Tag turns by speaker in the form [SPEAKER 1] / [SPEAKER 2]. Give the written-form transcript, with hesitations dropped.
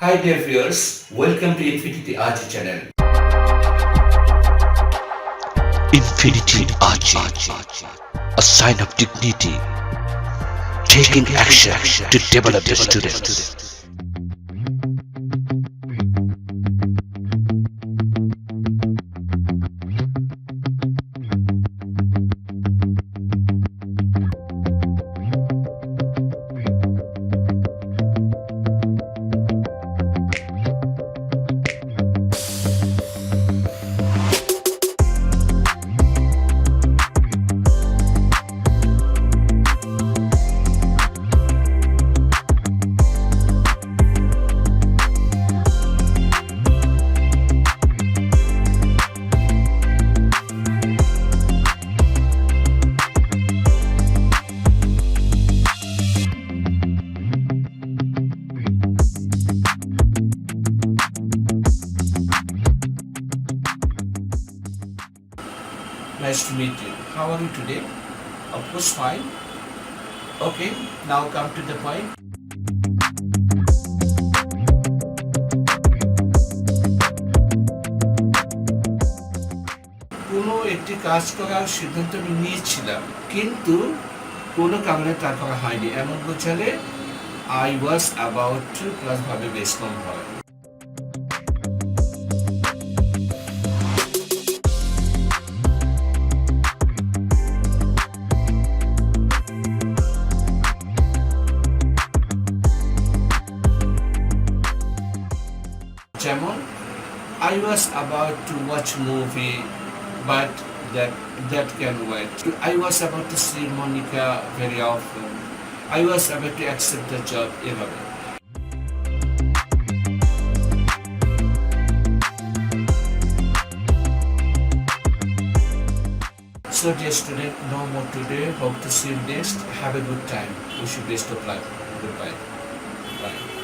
[SPEAKER 1] Hi dear viewers, welcome to Infinity Ahzee channel.
[SPEAKER 2] Infinity Ahzee, a sign of dignity, taking action to develop the students.
[SPEAKER 1] Nice to meet you. How are you today? Of course, fine. Okay, now come to the point. কোনো একটি কাজ করার সিদ্ধান্ত আমি নিয়েছিলাম, কিন্তু কোনো কারণে তা করা হয়নি। এমন বোঝালে I was about to plus ভাবে বেশ কম হয়। যেমন I was about to watch movie but that can wait. I was about to see Monica very often. I was about to accept the job এভাবে। So dear student, no more today. Hope to see you next. Have a good time. Wish you best of luck. Goodbye. Bye.